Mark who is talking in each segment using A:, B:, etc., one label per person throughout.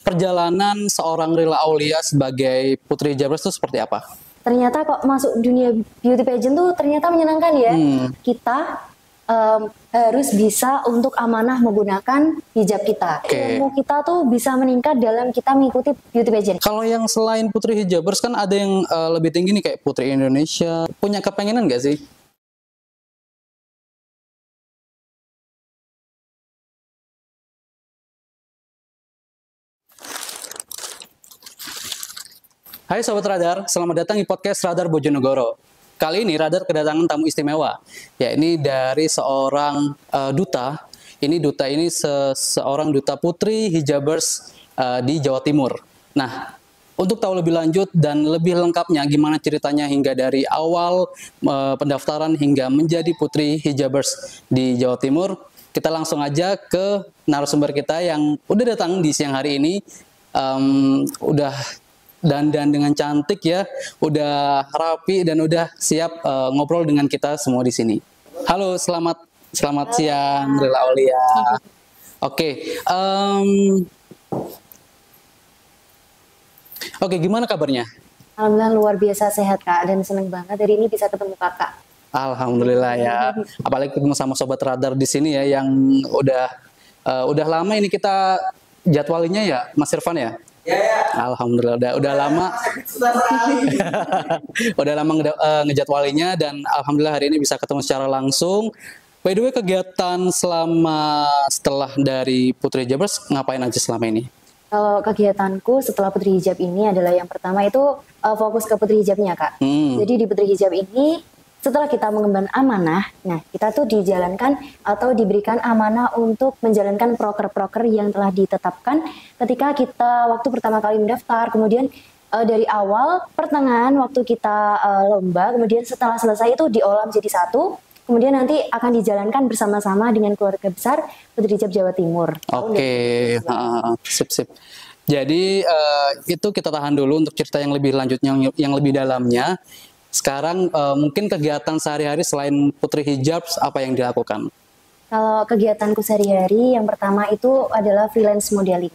A: perjalanan seorang Rila Aulia sebagai Putri Hijabers itu seperti apa?
B: Ternyata kok masuk dunia beauty pageant tuh ternyata menyenangkan ya. Kita harus bisa untuk amanah menggunakan hijab kita. Ilmu kita tuh bisa meningkat dalam kita mengikuti beauty pageant.
A: Kalau yang selain Putri Hijabers kan ada yang lebih tinggi nih kayak Putri Indonesia. Punya kepengenan nggak sih? Hai Sobat Radar, selamat datang di podcast Radar Bojonegoro. Kali ini Radar kedatangan tamu istimewa, yakni dari seorang duta. Duta ini seorang duta Putri Hijabers di Jawa Timur. Nah, untuk tahu lebih lanjut dan lebih lengkapnya gimana ceritanya hingga dari awal pendaftaran hingga menjadi Putri Hijabers di Jawa Timur, kita langsung aja ke narasumber kita yang udah datang di siang hari ini. Udah dandan dengan cantik ya, udah rapi dan udah siap ngobrol dengan kita semua di sini. Halo, selamat siang Rila Aulia. Oke, gimana kabarnya?
B: Alhamdulillah luar biasa sehat Kak, dan seneng banget hari ini bisa ketemu Kakak.
A: Alhamdulillah ya, apalagi ketemu sama Sobat Radar di sini ya yang udah lama ini kita jadwalnya ya, Mas Irfan ya. Ya. Alhamdulillah udah lama udah lama ngejadwalinya dan alhamdulillah hari ini bisa ketemu secara langsung. By the way, kegiatan setelah dari Putri Hijabers ngapain aja selama ini?
B: Kalau kegiatanku setelah Putri Hijab ini adalah yang pertama itu fokus ke Putri Hijabnya Kak. Jadi di Putri Hijab ini setelah kita mengemban amanah, nah kita tuh dijalankan atau diberikan amanah untuk menjalankan proker-proker yang telah ditetapkan ketika kita waktu pertama kali mendaftar, kemudian dari awal, pertengahan waktu kita lomba, kemudian setelah selesai itu diolah menjadi satu, kemudian nanti akan dijalankan bersama-sama dengan keluarga besar Putri Hijab Jawa Timur.
A: Oke, sip. Jadi itu kita tahan dulu untuk cerita yang lebih lanjutnya, yang lebih dalamnya. Sekarang mungkin kegiatan sehari-hari selain Putri Hijabs apa yang dilakukan?
B: Kalau kegiatanku sehari-hari yang pertama itu adalah freelance modeling.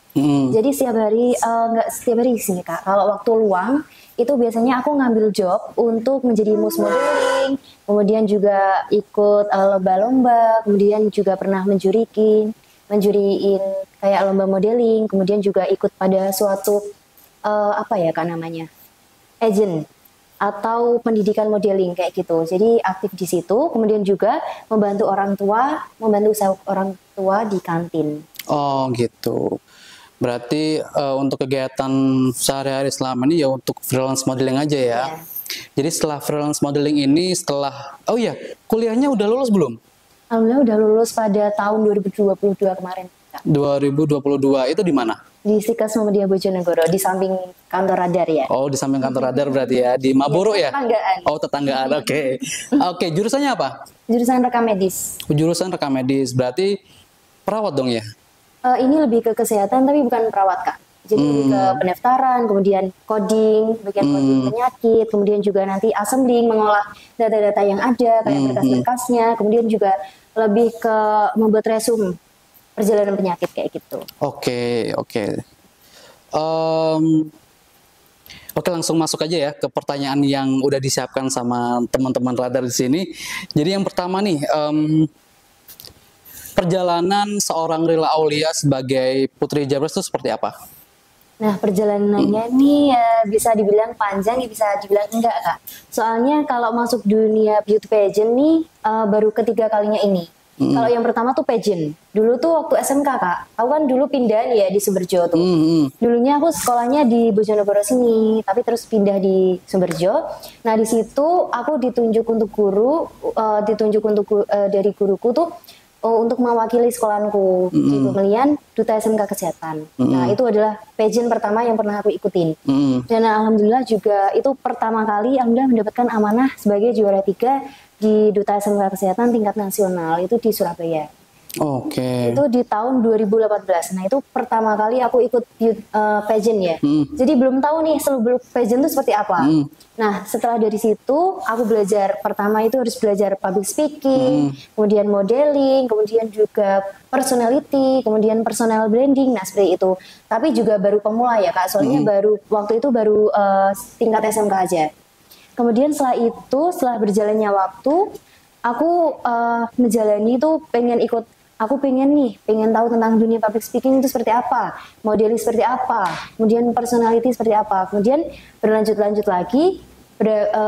B: Jadi setiap hari, nggak setiap hari sih Kak, kalau waktu luang itu biasanya aku ngambil job untuk menjadi muse modeling, kemudian juga ikut lomba-lomba, kemudian juga pernah menjuriin kayak lomba modeling, kemudian juga ikut pada suatu apa ya Kak namanya, agent atau pendidikan modeling kayak gitu. Jadi aktif di situ, kemudian juga membantu usaha orang tua di kantin. Oh
A: gitu. Berarti untuk kegiatan sehari-hari selama ini ya untuk freelance modeling aja ya. Yeah. Jadi setelah freelance modeling ini, kuliahnya udah lulus belum?
B: Alhamdulillah udah lulus pada tahun 2022 kemarin.
A: 2022 itu di mana?
B: Di Sikas Muhammadiyah Bojonegoro, di samping kantor Radar ya.
A: Oh, di samping kantor Radar berarti ya, di Maboro ya?
B: Tetanggaan.
A: Oh, tetanggaan, oke. Oke, jurusannya apa?
B: Jurusan rekam medis.
A: Jurusan rekam medis, berarti perawat dong ya?
B: Ini lebih ke kesehatan, tapi bukan perawat Kak. Jadi lebih ke pendaftaran, kemudian coding, bagian coding penyakit, kemudian juga nanti assembling, mengolah data-data yang ada, kayak berkas-berkasnya, kemudian juga lebih ke membuat resume perjalanan penyakit kayak gitu. Oke.
A: Oke, langsung masuk aja ya ke pertanyaan yang udah disiapkan sama teman-teman Radar di sini. Jadi yang pertama nih, perjalanan seorang Rila Aulia sebagai Putri Hijabers itu seperti apa?
B: Nah, perjalanannya nih bisa dibilang panjang, ya bisa dibilang enggak Kak. Soalnya kalau masuk dunia beauty pageant nih baru ketiga kalinya ini. Kalau yang pertama tuh pageant. Dulu tuh waktu SMK Kak, aku kan dulu pindah ya di Sumberjo tuh. Dulunya aku sekolahnya di Bojonegoro sini, tapi terus pindah di Sumberjo. Nah di situ aku ditunjuk untuk dari guruku tuh untuk mewakili sekolahanku di pemilihan Duta SMK Kesehatan. Nah itu adalah pageant pertama yang pernah aku ikutin. Dan alhamdulillah juga itu pertama kali alhamdulillah mendapatkan amanah sebagai juara 3 di Duta SMK Kesehatan tingkat nasional itu di Surabaya.
A: Oke.
B: Itu di tahun 2018. Nah, itu pertama kali aku ikut pageant ya. Jadi belum tahu nih seluk-beluk pageant itu seperti apa. Nah, setelah dari situ aku belajar, pertama itu harus belajar public speaking, kemudian modeling, kemudian juga personality, kemudian personal branding. Nah, seperti itu. Tapi juga baru pemula ya, Kak. Soalnya baru waktu itu baru tingkat SMK aja. Kemudian setelah itu, setelah berjalannya waktu, aku menjalani itu aku pengen tahu tentang dunia public speaking itu seperti apa, modeling seperti apa, kemudian personality seperti apa. Kemudian berlanjut-lanjut lagi,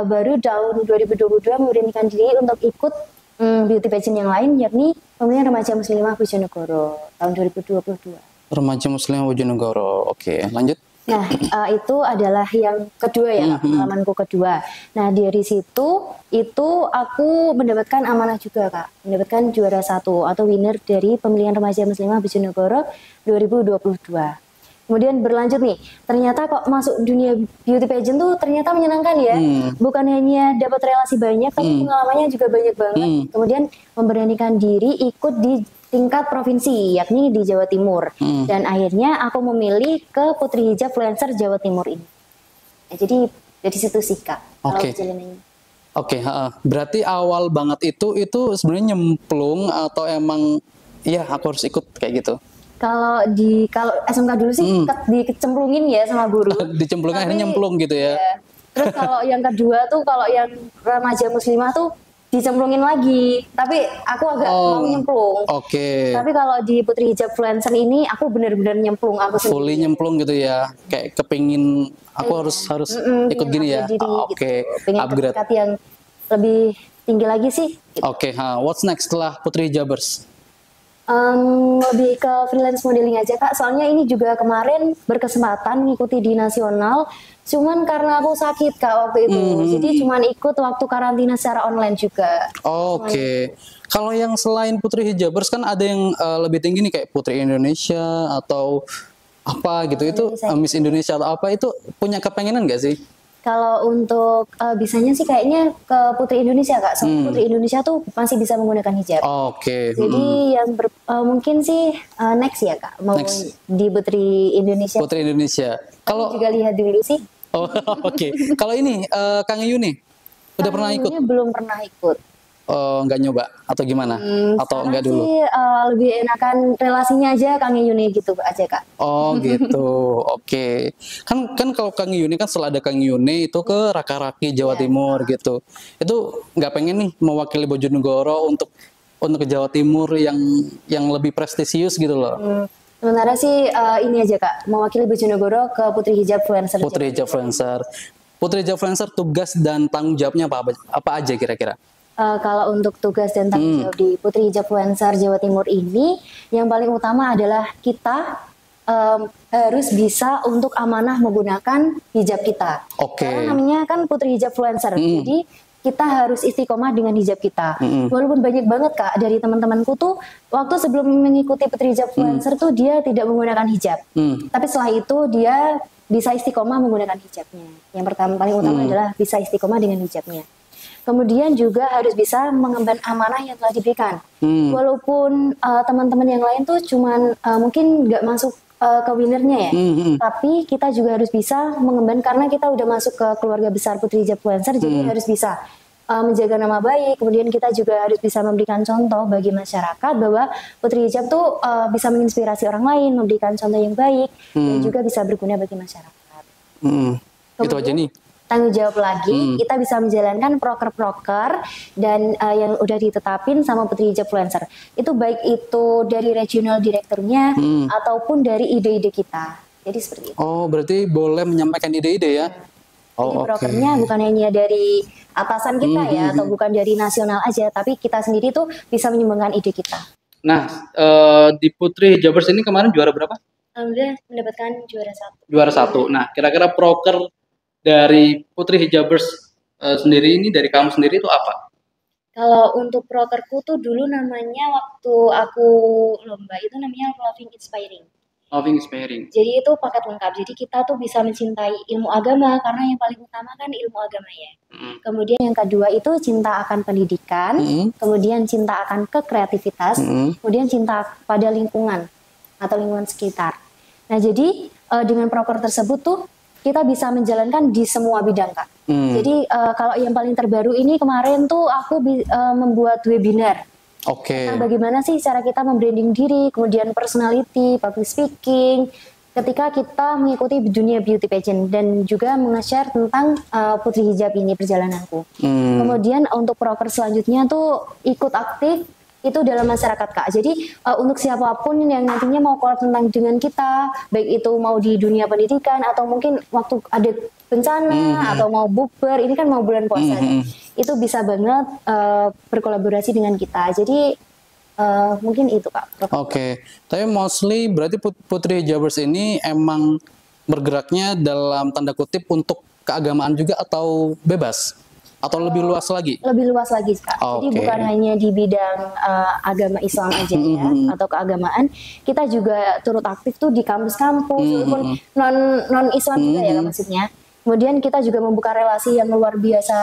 B: baru tahun 2022 memberanikan diri untuk ikut beauty pageant yang lain, yakni pemilihan remaja muslimah Bojonegoro tahun 2022.
A: Remaja Muslim Bojonegoro. Oke, lanjut.
B: Nah, itu adalah yang kedua ya, pengalamanku kedua. Nah, dari situ itu aku mendapatkan amanah juga, Kak. Mendapatkan juara 1 atau winner dari pemilihan remaja muslimah Bojonegoro 2022. Kemudian berlanjut nih, ternyata kok masuk dunia beauty pageant tuh ternyata menyenangkan ya. Bukan hanya dapat relasi banyak, tapi pengalamannya juga banyak banget. Kemudian memberanikan diri ikut di tingkat provinsi, yakni di Jawa Timur. Dan akhirnya aku memilih ke Putri Hijab Influencer Jawa Timur ini. Ya, jadi dari situ sih, Kak.
A: Oke. Oke, berarti awal banget itu sebenarnya nyemplung atau emang ya aku harus ikut kayak gitu.
B: Kalau SMK dulu sih dicemplungin ya sama guru.
A: Dicemplungin akhirnya nyemplung gitu ya.
B: Terus kalau yang kedua tuh, kalau yang remaja muslimah tuh dicemplungin lagi. Tapi aku agak mau nyemplung.
A: Oke.
B: Tapi kalau di Putri Hijab Influencer ini aku benar-benar nyemplung aku sendiri.
A: Fully nyemplung gitu ya. Kayak kepingin aku harus ikut gini ya. Oke.
B: Gitu. Pengen
A: Upgrade.
B: tingkat yang lebih tinggi lagi sih. Gitu.
A: Oke, what's next setelah Putri Hijabers?
B: Lebih ke freelance modeling aja, Kak. Soalnya ini juga kemarin berkesempatan mengikuti di nasional. Cuman karena aku sakit, Kak, waktu itu. Jadi cuman ikut waktu karantina secara online juga.
A: Oke. Kalau yang selain Putri Hijabers kan ada yang lebih tinggi nih kayak Putri Indonesia atau apa gitu. Itu Miss Indonesia atau apa itu punya kepengenan gak sih?
B: Kalau untuk bisanya sih kayaknya ke Putri Indonesia, Kak. Soalnya Putri Indonesia tuh masih bisa menggunakan hijab.
A: Oke.
B: Jadi yang mungkin sih next ya, Kak. Mau di Putri Indonesia.
A: Putri Indonesia.
B: Kalau juga lihat dulu sih.
A: Oh, oke. Kalau ini Kang Yuni udah pernah ikut?
B: Belum pernah ikut.
A: Nggak nyoba atau gimana? Atau enggak dulu?
B: Sih, lebih enakan relasinya aja Kang Yuni gitu aja, Kak.
A: Oh gitu, oke. Kan kalau Kang Yuni kan setelah ada Kang Yuni itu ke Raka-Raki Jawa Timur gitu. Itu nggak pengen nih mewakili Bojonegoro untuk ke Jawa Timur yang lebih prestisius gitu loh.
B: Sementara sih ini aja, Kak, mewakili Bojonegoro ke Putri Hijab Influencer.
A: Putri Hijab Influencer. Putri Hijab Influencer tugas dan tanggung jawabnya apa aja kira-kira?
B: Kalau untuk tugas dan tanggung jawab di Putri Hijab Influencer Jawa Timur ini, yang paling utama adalah kita harus bisa untuk amanah menggunakan hijab kita. Karena namanya kan Putri Hijab Influencer, jadi kita harus istiqomah dengan hijab kita. Walaupun banyak banget, Kak, dari teman-temanku tuh waktu sebelum mengikuti Putri Hijab Influencer tuh dia tidak menggunakan hijab. Tapi setelah itu dia bisa istiqomah menggunakan hijabnya. Yang pertama paling utama adalah bisa istiqomah dengan hijabnya. Kemudian juga harus bisa mengemban amanah yang telah diberikan. Walaupun teman-teman yang lain tuh cuman mungkin nggak masuk ke winnernya ya, tapi kita juga harus bisa mengemban karena kita udah masuk ke keluarga besar Putri Hijab Influencer, jadi harus bisa menjaga nama baik. Kemudian kita juga harus bisa memberikan contoh bagi masyarakat bahwa Putri Hijab tuh bisa menginspirasi orang lain, memberikan contoh yang baik, dan juga bisa berguna bagi masyarakat.
A: Itu aja nih.
B: Tanggung jawab lagi, kita bisa menjalankan proker-proker dan yang udah ditetapin sama Putri Hijab Influencer. Itu baik itu dari regional direkturnya ataupun dari ide-ide kita. Jadi seperti itu.
A: Oh, berarti boleh menyampaikan ide-ide ya?
B: Jadi prokernya bukan hanya dari atasan kita ya, atau bukan dari nasional aja, tapi kita sendiri tuh bisa menyumbangkan ide kita.
A: Nah, di Putri Hijabers ini kemarin juara berapa?
B: Alhamdulillah mendapatkan juara 1.
A: Juara 1. Nah, kira-kira proker dari Putri Hijabers sendiri ini, dari kamu sendiri itu apa?
B: Kalau untuk prokerku tuh dulu namanya waktu aku lomba itu namanya Loving Inspiring.
A: Loving Inspiring.
B: Jadi itu paket lengkap. Jadi kita tuh bisa mencintai ilmu agama karena yang paling utama kan ilmu agama ya. Kemudian yang kedua itu cinta akan pendidikan, kemudian cinta akan kekreativitas, kemudian cinta pada lingkungan atau lingkungan sekitar. Nah jadi dengan proker tersebut tuh kita bisa menjalankan di semua bidang Kak. Jadi kalau yang paling terbaru ini kemarin tuh aku membuat webinar. Nah, bagaimana sih cara kita membranding diri, kemudian personality, public speaking, ketika kita mengikuti dunia beauty pageant dan juga nge-share tentang Putri Hijab ini perjalananku. Kemudian untuk proker selanjutnya tuh ikut aktif itu dalam masyarakat Kak. Jadi untuk siapapun yang nantinya mau collab tentang dengan kita, baik itu mau di dunia pendidikan atau mungkin waktu ada bencana atau mau bukber, ini kan mau bulan puasa, itu bisa banget berkolaborasi dengan kita. Jadi mungkin itu Kak.
A: Tapi mostly berarti Putri Hijabers ini emang bergeraknya dalam tanda kutip untuk keagamaan juga atau bebas? Atau lebih luas lagi? Lebih luas lagi Kak.
B: Jadi bukan hanya di bidang agama Islam aja ya, atau keagamaan. Kita juga turut aktif tuh di kampus-kampus, walaupun non Islam juga ya maksudnya. Kemudian kita juga membuka relasi yang luar biasa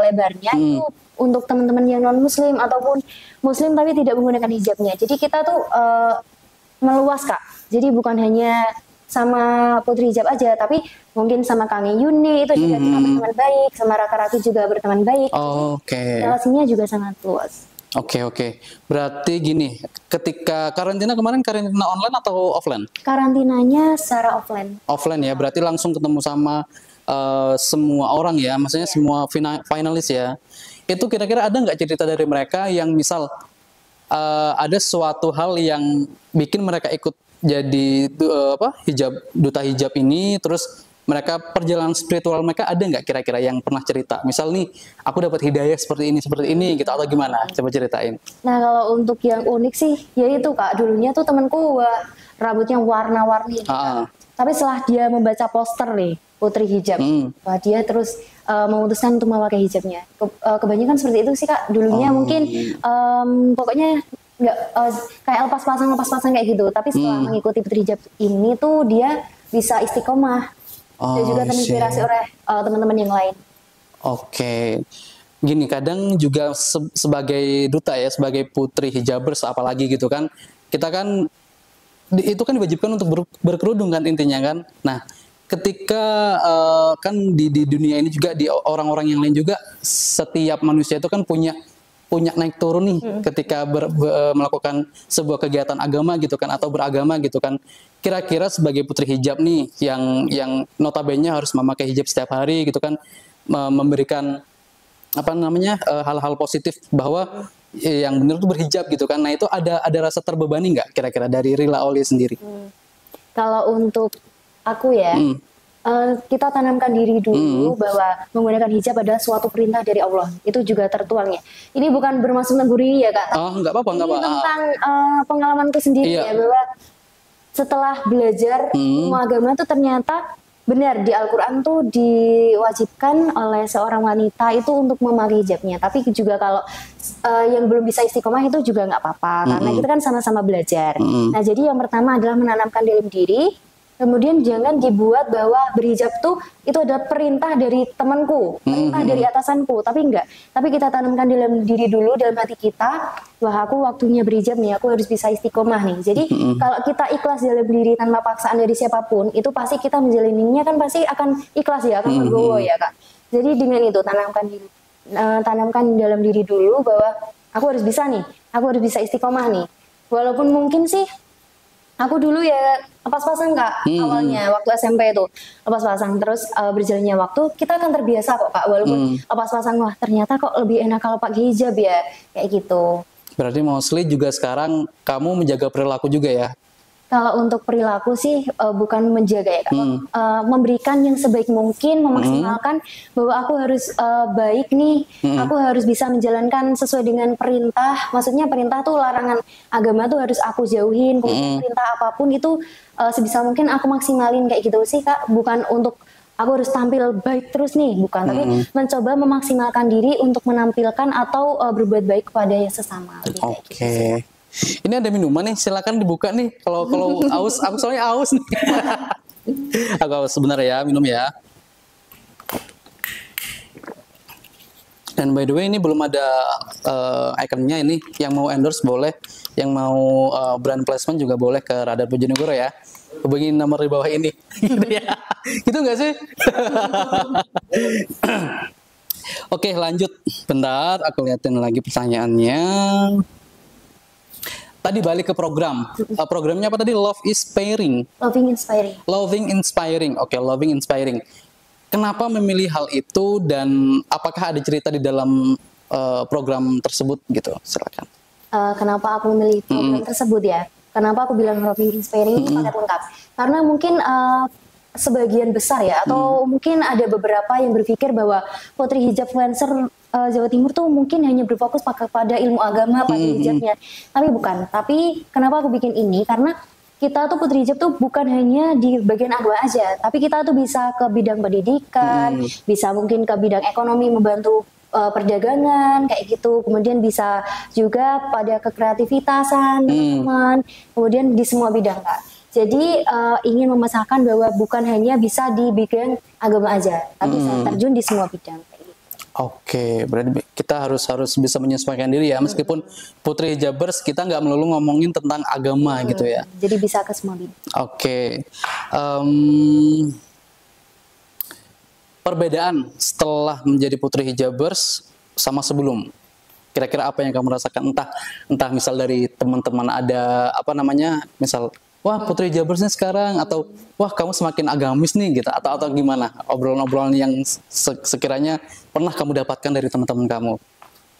B: lebarnya itu untuk teman-teman yang non Muslim ataupun Muslim tapi tidak menggunakan hijabnya. Jadi kita tuh meluas Kak. Jadi bukan hanya sama Putri Hijab aja, tapi mungkin sama Kang Yuni itu juga kita berteman baik, sama Raka Raki juga berteman baik. Relasinya juga sangat luas.
A: Berarti gini, ketika karantina kemarin karantina online atau offline?
B: Karantinanya secara offline.
A: Offline ya, berarti langsung ketemu sama semua orang ya, maksudnya semua finalis ya. Itu kira-kira ada nggak cerita dari mereka yang misal ada suatu hal yang bikin mereka ikut jadi duta hijab ini, terus mereka perjalanan spiritual mereka ada nggak kira-kira yang pernah cerita? Misal nih, aku dapat hidayah seperti ini gitu, atau gimana? Coba ceritain.
B: Nah kalau untuk yang unik sih, ya itu Kak, dulunya tuh temanku rambutnya warna-warni. Tapi setelah dia membaca poster nih, Putri Hijab, wah dia terus memutuskan untuk memakai hijabnya. Kebanyakan seperti itu sih Kak, dulunya mungkin pokoknya nggak kayak lepas pasang kayak gitu, tapi setelah mengikuti Putri Hijab ini tuh dia bisa istiqomah dan juga terinspirasi oleh teman-teman yang lain.
A: Gini, kadang juga sebagai duta ya, sebagai Putri Hijabers apalagi gitu kan, kita kan itu kan diwajibkan untuk berkerudung kan intinya kan. Nah ketika kan di dunia ini juga di orang-orang yang lain juga, setiap manusia itu kan punya naik turun nih ketika melakukan sebuah kegiatan agama gitu kan, atau beragama gitu kan. Kira-kira sebagai Putri Hijab nih yang notabene harus memakai hijab setiap hari gitu kan, memberikan hal-hal positif bahwa yang benar itu berhijab gitu kan. Nah itu ada rasa terbebani nggak kira-kira dari Rila Aulia sendiri?
B: Kalau untuk aku ya, kita tanamkan diri dulu bahwa menggunakan hijab adalah suatu perintah dari Allah. Itu juga tertuang ya. Ini bukan bermaksud menggurui ya Kak.
A: Nggak apa-apa.
B: Ini tentang pengalamanku sendiri ya, bahwa setelah belajar ilmu agama itu ternyata benar di Al-Quran tuh diwajibkan oleh seorang wanita itu untuk memakai hijabnya. Tapi juga kalau yang belum bisa istiqomah itu juga nggak apa-apa, karena kita kan sama-sama belajar. Nah jadi yang pertama adalah menanamkan dalam diri. Kemudian jangan dibuat bahwa berhijab tuh itu adalah perintah dari temanku, perintah dari atasanku, tapi enggak. Tapi kita tanamkan dalam diri dulu, dalam hati kita, wah aku waktunya berhijab nih, aku harus bisa istiqomah nih. Jadi kalau kita ikhlas dalam diri tanpa paksaan dari siapapun, itu pasti kita menjalaninya kan pasti akan ikhlas ya, akan legowo ya Kak. Jadi dengan itu tanamkan dalam diri dulu bahwa aku harus bisa nih, aku harus bisa istiqomah nih. Walaupun mungkin sih aku dulu ya lepas-pasang Kak, awalnya waktu SMP itu lepas-pasang, terus berjalannya waktu kita akan terbiasa kok Kak, walaupun lepas-pasang, wah ternyata kok lebih enak kalau pakai hijab ya, kayak gitu.
A: Berarti mostly juga sekarang kamu menjaga perilaku juga ya?
B: Kalau untuk perilaku sih bukan menjaga ya Kak, memberikan yang sebaik mungkin, memaksimalkan bahwa aku harus baik nih, aku harus bisa menjalankan sesuai dengan perintah. Maksudnya perintah tuh larangan agama tuh harus aku jauhin, perintah apapun itu sebisa mungkin aku maksimalin kayak gitu sih Kak. Bukan untuk aku harus tampil baik terus nih, bukan, tapi mencoba memaksimalkan diri untuk menampilkan atau berbuat baik kepada sesama.
A: Oke. Ini ada minuman nih, silakan dibuka nih. Kalau aus, aku soalnya aus nih. Aku aus sebentar ya, minum ya. Dan by the way ini belum ada ikonnya ini. Yang mau endorse boleh, yang mau brand placement juga boleh ke Radar Bojonegoro ya. Hubungi nomor di bawah ini. Gitu ya. Gitu nggak sih? Oke, lanjut. Bentar, aku liatin lagi pertanyaannya. Tadi balik ke program. Programnya apa tadi? Love Inspiring.
B: Loving Inspiring.
A: Loving Inspiring. Oke, Loving Inspiring. Kenapa memilih hal itu dan apakah ada cerita di dalam program tersebut gitu? Silakan.
B: Kenapa aku memilih program tersebut ya? Kenapa aku bilang Loving Inspiring paket lengkap? Karena mungkin sebagian besar ya, atau mungkin ada beberapa yang berpikir bahwa Putri Hijab Influencer Jawa Timur tuh mungkin hanya berfokus pada ilmu agama, pada hijabnya. Tapi bukan. Tapi kenapa aku bikin ini? Karena kita tuh Putri Hijab tuh bukan hanya di bagian agama aja, tapi kita tuh bisa ke bidang pendidikan, bisa mungkin ke bidang ekonomi, membantu perdagangan kayak gitu, kemudian bisa juga pada kekreativitasan teman-teman, kemudian di semua bidang Kak. Jadi ingin memasakkan bahwa bukan hanya bisa di bidang agama aja, tapi bisa terjun di semua bidang.
A: Oke, berarti kita harus bisa menyesuaikan diri ya, meskipun Putri Hijabers kita nggak melulu ngomongin tentang agama gitu ya.
B: Jadi bisa ke semua bidang.
A: Oke. Perbedaan setelah menjadi Putri Hijabers sama sebelum. Kira-kira apa yang kamu rasakan? Entah misal dari teman-teman ada apa namanya, misal wah Putri Hijabers nih sekarang, atau wah kamu semakin agamis nih gitu, atau gimana? Obrolan-obrolan yang sekiranya pernah kamu dapatkan dari teman-teman kamu.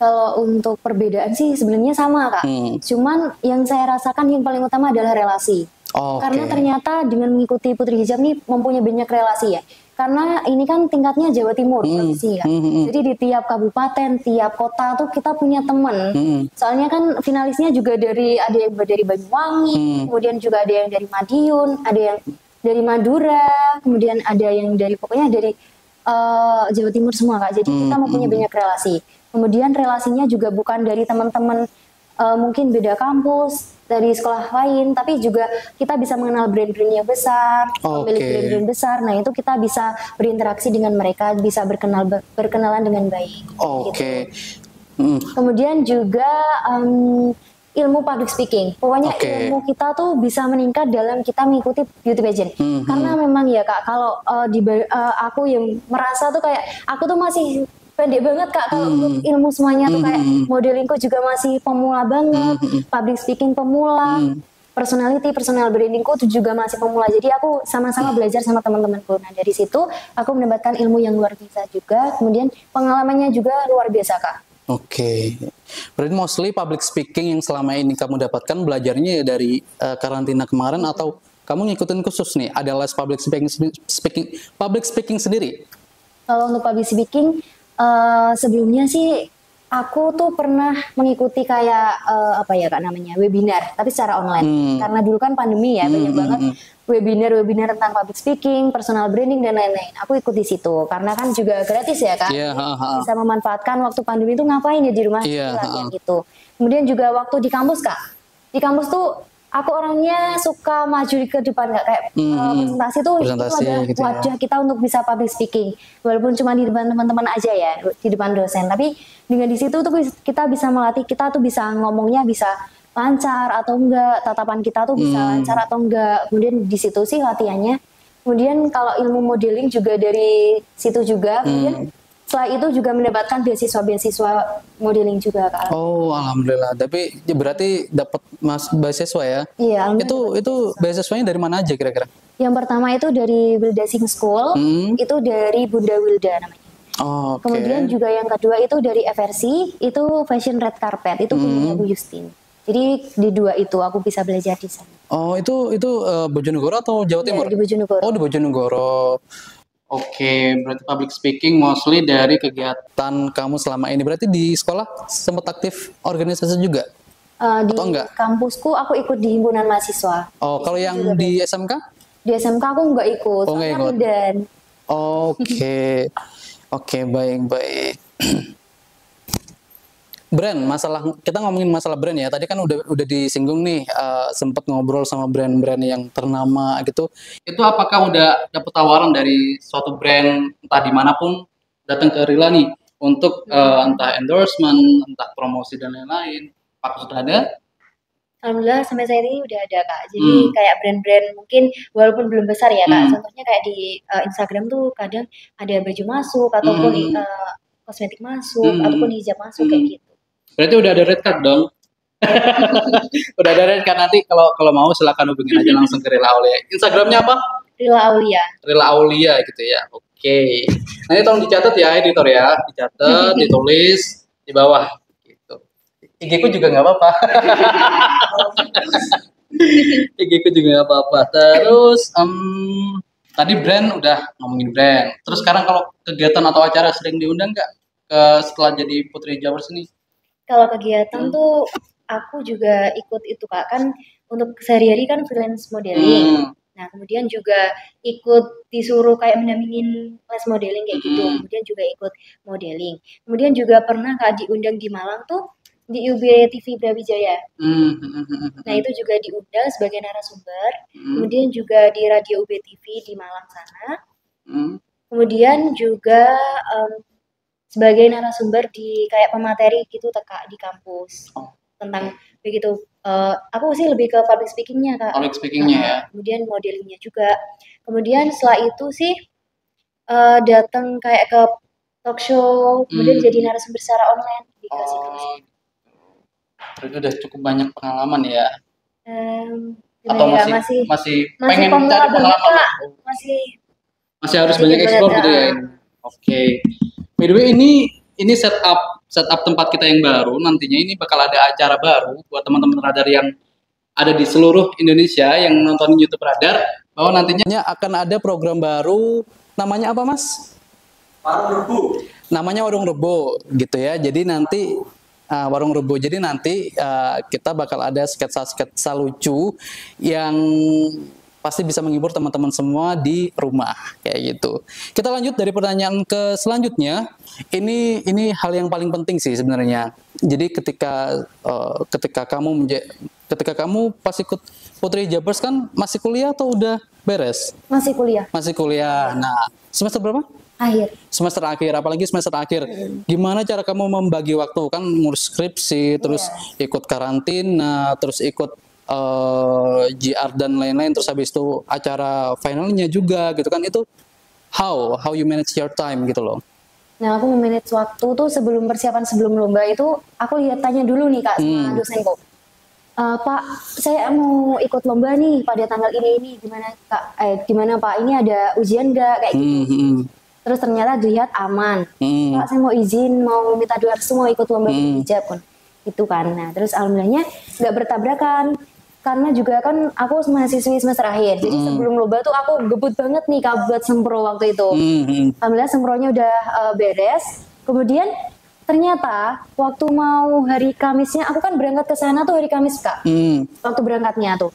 B: Kalau untuk perbedaan sih sebenarnya sama Kak. Cuman yang saya rasakan yang paling utama adalah relasi. Karena ternyata dengan mengikuti Putri Hijab nih mempunyai banyak relasi ya. Karena ini kan tingkatnya Jawa Timur provinsi ya. Jadi di tiap kabupaten, tiap kota tuh kita punya teman. Soalnya kan finalisnya juga ada yang dari Banyuwangi, kemudian juga ada yang dari Madiun, ada yang dari Madura, kemudian ada yang dari pokoknya dari Jawa Timur semua Kak. Jadi kita mempunyai banyak relasi. Kemudian relasinya juga bukan dari teman-teman mungkin beda kampus, dari sekolah lain, tapi juga kita bisa mengenal brand-brand yang besar, memilih brand-brand besar. Nah itu kita bisa berinteraksi dengan mereka, bisa berkenalan dengan baik. Gitu. Kemudian juga ilmu public speaking. Pokoknya ilmu kita tuh bisa meningkat dalam kita mengikuti beauty pageant. Karena memang ya Kak, kalau aku yang merasa tuh kayak aku tuh masih pendek banget Kak kalau untuk ilmu semuanya tuh kayak modelingku juga masih pemula banget, public speaking pemula, personal brandingku tuh juga masih pemula. Jadi aku sama-sama belajar sama teman-temanku. Nah dari situ aku mendapatkan ilmu yang luar biasa juga, kemudian pengalamannya juga luar biasa Kak.
A: Berarti mostly public speaking yang selama ini kamu dapatkan belajarnya dari karantina kemarin, atau kamu ngikutin khusus nih ada les public speaking sendiri?
B: Kalau untuk public speaking sebelumnya sih aku tuh pernah mengikuti kayak apa ya Kak namanya webinar, tapi secara online. Karena dulu kan pandemi ya, banyak banget webinar tentang public speaking, personal branding dan lain-lain. Aku ikut di situ karena kan juga gratis ya Kak. Bisa memanfaatkan waktu pandemi itu ngapain ya di rumah latihan gitu. Kemudian juga waktu di kampus Kak. Di kampus tuh aku orangnya suka maju ke depan Kak, kayak presentasi tuh itu adalah gitu wadah kita untuk bisa public speaking, walaupun cuma di depan teman-teman aja ya, di depan dosen, tapi dengan di situ tuh kita bisa melatih, kita tuh bisa ngomongnya bisa lancar atau enggak, tatapan kita tuh bisa lancar atau enggak. Kemudian di situ sih latihannya. Kemudian kalau ilmu modeling juga dari situ juga. Kemudian setelah itu juga mendapatkan beasiswa modeling juga Kak.
A: Alhamdulillah. Tapi berarti dapat beasiswa ya?
B: Iya.
A: Itu beasiswanya dari mana aja kira-kira?
B: Yang pertama itu dari Wilda Sing School, itu dari Bunda Wilda namanya. Kemudian juga yang kedua itu dari FRC, itu Fashion Red Carpet, itu punya Bu Justin. Jadi di dua itu aku bisa belajar di sana.
A: Itu Bojonegoro atau Jawa Timur?
B: Di Bojonegoro.
A: Di Bojonegoro. Berarti public speaking mostly dari kegiatan kamu selama ini. Berarti di sekolah sempat aktif organisasi juga? Atau enggak?
B: Kampusku aku ikut di himpunan mahasiswa.
A: Kalau yang di SMK?
B: Di SMK aku nggak ikut.
A: Nggak ikut. Baik. Brand, kita ngomongin masalah brand ya. Tadi kan udah disinggung nih, sempat ngobrol sama brand-brand yang ternama gitu. Itu apakah udah dapet tawaran dari suatu brand entah dimanapun datang ke Rila nih untuk entah endorsement, entah promosi dan lain-lain? Apakah sudah ada?
B: Alhamdulillah sampai saat ini udah ada Kak. Jadi kayak brand-brand mungkin walaupun belum besar ya Kak. Contohnya kayak di Instagram tuh kadang ada baju masuk ataupun kosmetik masuk ataupun hijab masuk kayak gitu.
A: Berarti udah ada red card dong. Udah ada red card, nanti kalau mau silakan hubungin aja langsung ke Rila Aulia. Instagramnya apa?
B: Rila Aulia.
A: Rila Aulia gitu ya. Oke. Nanti tolong dicatat ya editor ya, dicatat, ditulis di bawah. Gitu. IG ku juga nggak apa-apa. IG ku juga nggak apa-apa. Terus tadi brand udah ngomongin brand. Terus sekarang kalau kegiatan atau acara sering diundang nggak setelah jadi Putri Hijabers ini?
B: Kalau kegiatan tuh aku juga ikut itu Kak, kan untuk sehari-hari kan freelance modeling. Nah kemudian juga ikut disuruh kayak mendampingin les modeling kayak gitu. Kemudian juga ikut modeling. Kemudian juga pernah Kak diundang di Malang tuh di UB TV Brawijaya. Nah itu juga diundang sebagai narasumber. Kemudian juga di radio UB TV di Malang sana. Kemudian juga sebagai narasumber di kayak pemateri gitu Kak di kampus tentang begitu. Aku sih lebih ke public speakingnya Kak.
A: Public speakingnya ya.
B: Kemudian modelingnya juga. Kemudian setelah itu sih datang kayak ke talk show. Kemudian jadi narasumber secara online dikasih terus.
A: Berarti udah cukup banyak pengalaman ya.
B: Atau
A: ya, masih pengen cari pengalaman? Masih harus banyak explore gitu ya. Oke. By the way, ini setup tempat kita yang baru. Nantinya ini bakal ada acara baru buat teman-teman radar yang ada di seluruh Indonesia yang nonton YouTube Radar, bahwa nantinya akan ada program baru. Namanya apa Mas?
C: Warung Rebo.
A: Namanya Warung Rebo gitu ya. Jadi nanti Warung Rebo. Jadi nanti kita bakal ada sketsa-sketsa lucu yang pasti bisa menghibur teman-teman semua di rumah kayak gitu. Kita lanjut dari pertanyaan ke selanjutnya. Ini hal yang paling penting sih sebenarnya. Jadi ketika kamu pas ikut Putri Hijabers kan masih kuliah atau udah beres?
B: Masih kuliah.
A: Masih kuliah. Nah, semester berapa?
B: Akhir.
A: Semester akhir, apalagi semester akhir. Gimana cara kamu membagi waktu? Kan ngurus skripsi, terus ikut karantina, terus ikut GR dan lain-lain, terus habis itu acara finalnya juga gitu kan. Itu how you manage your time gitu loh.
B: Nah aku memanage waktu tuh sebelum persiapan sebelum lomba itu aku tanya dulu nih Kak sama dosenku. Pak, saya mau ikut lomba nih pada tanggal ini gimana Kak? Gimana Pak? Ini ada ujian nggak kayak gitu? Terus ternyata dilihat aman. Pak, saya mau izin, mau minta doa restu, mau ikut lomba hijab kan. Itu kan. Nah, terus alhamdulillahnya nggak bertabrakan. Karena juga kan aku mahasiswi semester akhir. Jadi sebelum lomba tuh aku gebut banget nih Kak buat sempro waktu itu. Alhamdulillah sempronya udah beres. Kemudian ternyata waktu mau hari Kamisnya, aku kan berangkat ke sana tuh hari Kamis Kak. Waktu berangkatnya tuh.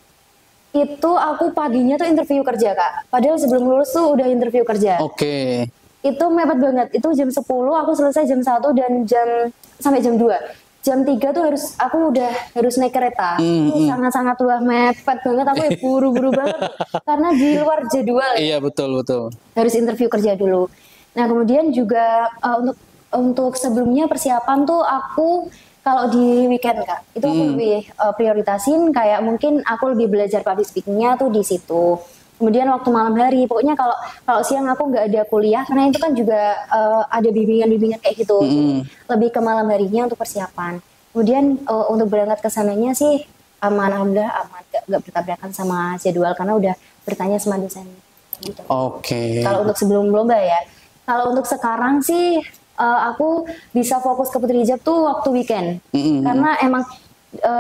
B: Itu aku paginya tuh interview kerja Kak. Padahal sebelum lulus tuh udah interview kerja.
A: Oke.
B: Itu mepet banget. Itu jam 10, aku selesai jam 1 dan sampai jam 2. Jam 3 tuh aku udah harus naik kereta. Itu sangat-sangat mepet banget. Aku ya buru-buru banget. Karena di luar jadwal.
A: Iya betul.
B: Harus interview kerja dulu. Nah kemudian juga untuk sebelumnya persiapan tuh aku kalau di weekend Kak, itu aku lebih prioritasin kayak mungkin aku lebih belajar public speaking-nya tuh di situ. Kemudian waktu malam hari, pokoknya kalau siang aku nggak ada kuliah, karena itu kan juga ada bimbingan kayak gitu. Lebih ke malam harinya untuk persiapan. Kemudian untuk berangkat ke sananya sih aman, alhamdulillah aman, nggak bertabrakan sama jadwal karena udah bertanya sama dosen. Gitu.
A: Oke.
B: Kalau untuk sebelum lomba ya. Kalau untuk sekarang sih aku bisa fokus ke Putri Hijab tuh waktu weekend. Karena emang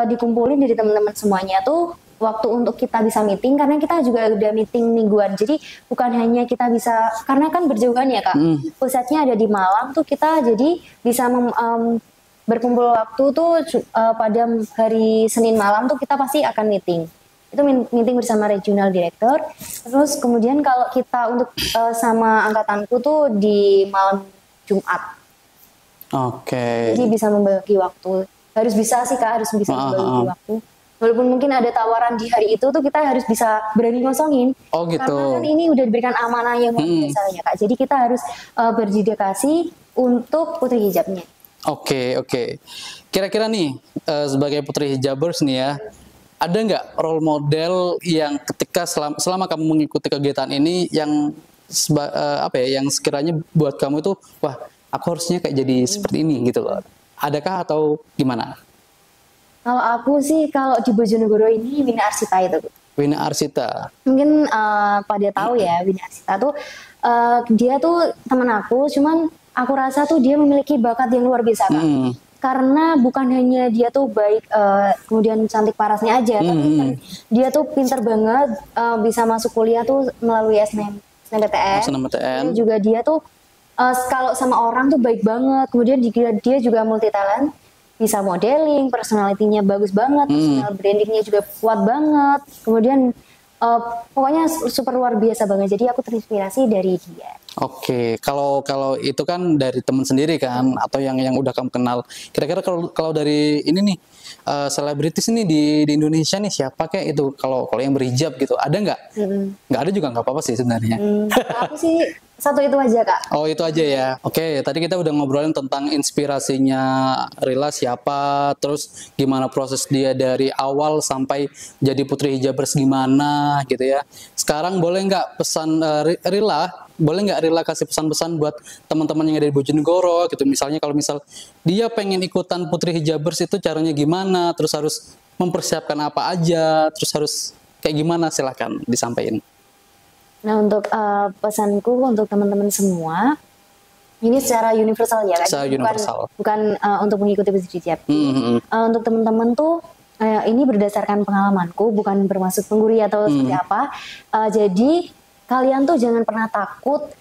B: dikumpulin dari teman-teman semuanya tuh waktu untuk kita bisa meeting, karena kita juga udah meeting mingguan. Jadi bukan hanya kita bisa, karena kan berjauhan ya Kak. Pusatnya ada di Malang tuh, kita jadi bisa berkumpul waktu tuh pada hari Senin malam tuh kita pasti akan meeting. Itu meeting bersama regional director. Terus kemudian kalau kita untuk sama angkatanku tuh di malam Jumat.
A: Oke.
B: Jadi bisa membagi waktu. Harus bisa sih Kak, harus bisa membagi waktu. Walaupun mungkin ada tawaran di hari itu tuh kita harus bisa berani ngosongin.
A: Oh gitu.
B: Karena kan ini udah diberikan amanah yang luar biasa ya Kak. Jadi kita harus berdedikasi untuk putri hijabnya.
A: Oke. Kira-kira nih sebagai putri hijabers nih ya, ada nggak role model yang ketika selama kamu mengikuti kegiatan ini yang yang sekiranya buat kamu itu wah aku harusnya kayak jadi seperti ini gitu loh. Adakah atau gimana?
B: Kalau aku sih kalau di Bojonegoro ini Wina Arsita itu.
A: Wina Arsita.
B: Mungkin pada tahu ya Wina Arsita tuh dia tuh teman aku, cuman aku rasa tuh dia memiliki bakat yang luar biasa Kak. Karena bukan hanya dia tuh baik kemudian cantik parasnya aja, tapi kan dia tuh pinter banget bisa masuk kuliah tuh melalui SNMPTN. Juga dia tuh kalau sama orang tuh baik banget. Kemudian dia juga multi talent, bisa modeling, personalitinya bagus banget, personal brandingnya juga kuat banget. Kemudian pokoknya super luar biasa banget. Jadi aku terinspirasi dari dia.
A: Oke, kalau itu kan dari teman sendiri kan, atau yang udah kamu kenal. Kira-kira kalau dari ini nih selebritis nih di Indonesia nih siapa kayak itu? Kalau yang berhijab gitu, ada nggak? Nggak ada juga nggak apa-apa sih sebenarnya.
B: Aku sih satu itu aja Kak.
A: Oh itu aja ya. Oke, tadi kita udah ngobrolin tentang inspirasinya Rila siapa, terus gimana proses dia dari awal sampai jadi putri hijabers gimana gitu ya. Sekarang boleh nggak pesan Rila kasih pesan-pesan buat teman-teman yang ada di Bojonegoro gitu. Misalnya kalau dia pengen ikutan putri hijabers itu caranya gimana, terus harus mempersiapkan apa aja, terus harus kayak gimana, silakan disampaikan.
B: Nah untuk pesanku untuk teman-teman semua, ini secara universal ya kan, bukan untuk mengikuti putri hijab. Untuk teman-teman tuh ini berdasarkan pengalamanku, bukan bermaksud menggurui atau seperti apa. Jadi kalian tuh jangan pernah takut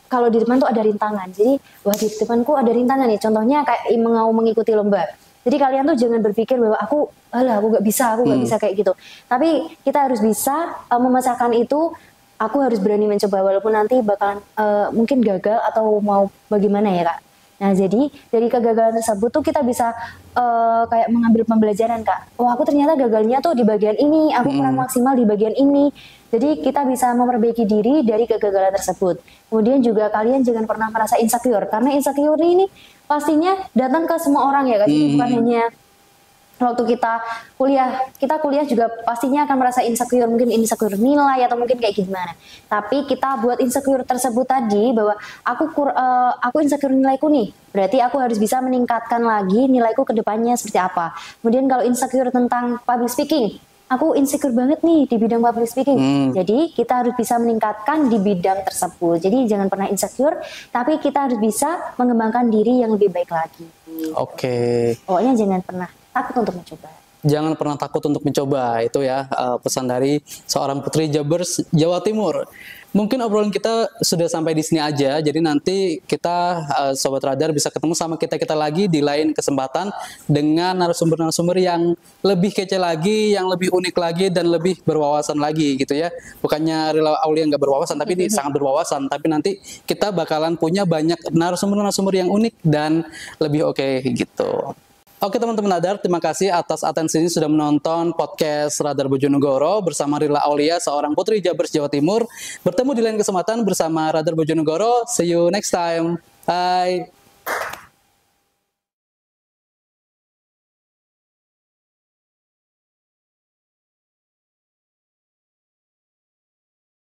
B: kalau di depan tuh ada rintangan. Jadi wah di depanku ada rintangan nih. Contohnya kayak mau mengikuti lomba. Jadi kalian tuh jangan berpikir bahwa aku nggak bisa kayak gitu. Tapi kita harus bisa memecahkan itu. Aku harus berani mencoba walaupun nanti bakalan mungkin gagal atau mau bagaimana ya Kak. Nah jadi dari kegagalan tersebut tuh kita bisa kayak mengambil pembelajaran Kak. Oh aku ternyata gagalnya tuh di bagian ini, aku kurang maksimal di bagian ini. Jadi kita bisa memperbaiki diri dari kegagalan tersebut. Kemudian juga kalian jangan pernah merasa insecure karena insecure ini pastinya datang ke semua orang ya Kak. Jadi bukan hanya waktu kita kuliah juga pastinya akan merasa insecure, mungkin insecure nilai atau mungkin kayak gimana. Tapi kita buat insecure tersebut tadi bahwa aku insecure nilaiku nih, berarti aku harus bisa meningkatkan lagi nilaiku ke depannya seperti apa. Kemudian kalau insecure tentang public speaking, aku insecure banget nih di bidang public speaking. Jadi kita harus bisa meningkatkan di bidang tersebut. Jadi jangan pernah insecure, tapi kita harus bisa mengembangkan diri yang lebih baik lagi.
A: Oke.
B: Pokoknya jangan pernah takut untuk mencoba.
A: Jangan pernah takut untuk mencoba, itu ya pesan dari seorang putri hijabers Jawa Timur. Mungkin obrolan kita sudah sampai di sini aja. Jadi nanti kita Sobat Radar bisa ketemu sama kita lagi di lain kesempatan dengan narasumber-narasumber yang lebih kece lagi, yang lebih unik lagi dan lebih berwawasan lagi gitu ya. Bukannya Rila Aulia nggak berwawasan, tapi ini sangat berwawasan. Tapi nanti kita bakalan punya banyak narasumber-narasumber yang unik dan lebih oke gitu. Oke teman-teman Radar, terima kasih atas atensinya sudah menonton podcast Radar Bojonegoro bersama Rila Aulia, seorang putri hijabers Jawa Timur. Bertemu di lain kesempatan bersama Radar Bojonegoro. See you next time. Bye.